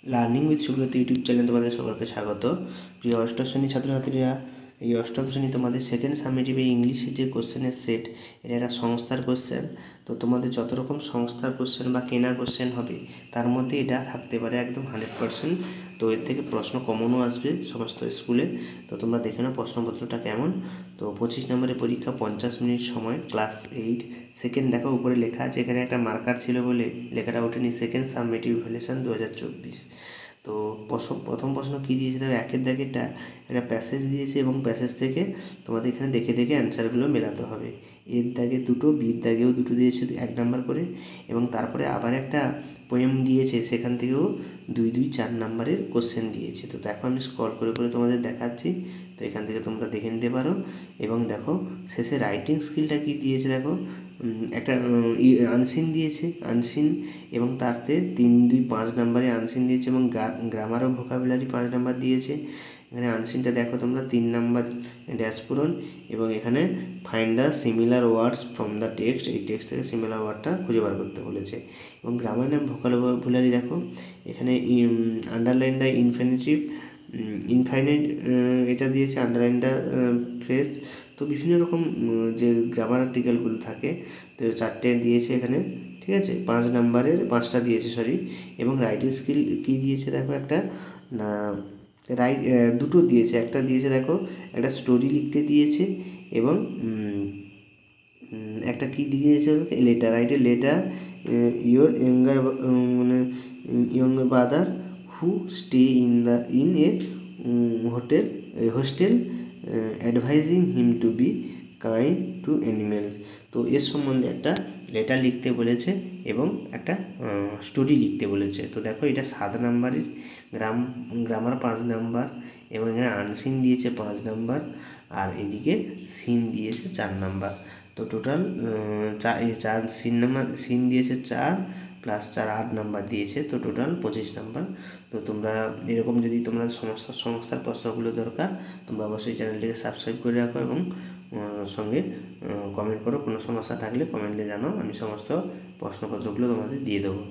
Learning with Subrata YouTube চ্যানেলে তোমাদের সকলকে স্বাগত। প্রিয় অষ্টম শ্রেণীর ছাত্রছাত্রীরা, এই অষ্টম শ্রেণী তোমাদের সেকেন্ড সামেটিভ ইংলিশের যে কোশ্চেনের সেট, এটা একটা সংস্থার কোশ্চেন। তো তোমাদের যত রকম সংস্থার কোশ্চেন বা কেনা কোশ্চেন হবে তার মধ্যে এটা থাকতে পারে একদম 100%। তো এর থেকে প্রশ্ন কমনও আসবে সমস্ত স্কুলে। তো তোমরা দেখে নাও প্রশ্নপত্রটা কেমন। তো 25 নম্বরের পরীক্ষা, 50 মিনিট সময়, ক্লাস 8 সেকেন্ড। দেখো উপরে লেখা আছে, এখানে একটা মার্কার ছিল বলে লেখাটা ওঠেনি, সেকেন্ড সাবমিটিভ ভ্যালুয়েশন 2024। তো প্রথম প্রশ্ন কী দিয়েছে দেখো, একের দাগেরটা একটা প্যাসেজ দিয়েছে এবং প্যাসেজ থেকে তোমাদের এখানে দেখে দেখে অ্যান্সারগুলো মেলাতে হবে। এর দাগে দুটো, বির দাগেও দুটো দিয়েছে 1 নাম্বার করে, এবং তারপরে আবার একটা পোয়েম দিয়েছে, সেখান থেকেও 2 2 4 নাম্বারের কোশ্চেন দিয়েছে। তো দেখো আমি স্ক্রল করে করে তোমাদের দেখাচ্ছি, তো এখান থেকে তোমরা দেখে নিতে পারো। এবং দেখো শেষে রাইটিং স্কিলটা কী দিয়েছে দেখো, একটা আনসিন দিয়েছে, আনসিন, এবং তাতে 3 2 5 নাম্বারে আনসিন দিয়েছে, এবং গ্রামার ও ভোকাবুলারি 5 নাম্বার দিয়েছে। এখানে আনসিনটা দেখো তোমরা 3 নাম্বার ড্যাশ পূরণ, এবং এখানে find the similar words from the text, এই টেক্সট থেকে সিমিলার ওয়ার্ডটা খুঁজে বার করতে বলেছে। এবং গ্রামার অ্যান্ড ভোকাবুলারি দেখো এখানে আন্ডারলাইন দ্য ইনফাইনাইট এটা দিয়েছে, আন্ডারলাইন দ্য ফ্রেজ। তো বিভিন্ন রকম যে গ্রামার আর্টিকেলগুলো থাকে, তো 4টে দিয়েছে এখানে, ঠিক আছে। 5 নাম্বারের 5টা দিয়েছে, সরি। এবং রাইটিং স্কিল কী দিয়েছে দেখো, একটা না দুটো দিয়েছে, একটা দিয়েছে দেখো একটা স্টোরি লিখতে দিয়েছে, এবং একটা কী দিয়েছে letter, write a letter your younger মানে younger brother who stay in a hostel advising him to be kind to animals. তো এর সম্বন্ধে একটা লেটার লিখতে বলেছে এবং একটা স্টোরি লিখতে বলেছে। তো দেখো এটা 7 নাম্বারের, গ্রামার 5 নাম্বার, এবং এখানে আনসিন দিয়েছে 5 নাম্বার, আর এদিকে সিন দিয়েছে 4 নাম্বার। তো টোটাল সিন দিয়েছে 4 প্লাস 4 8 নাম্বার দিয়েছে, তো টোটাল 25 নাম্বার। তো তোমরা এরকম যদি তোমরা সংস্থার প্রশ্নগুলো দরকার, তোমরা অবশ্যই চ্যানেলটিকে সাবস্ক্রাইব করে রাখো, এবং সঙ্গে কমেন্ট করো। কোনো সমস্যা থাকলে কমেন্টে জানাও, আমি সমস্ত প্রশ্নপত্রগুলো তোমাদের দিয়ে দেবো।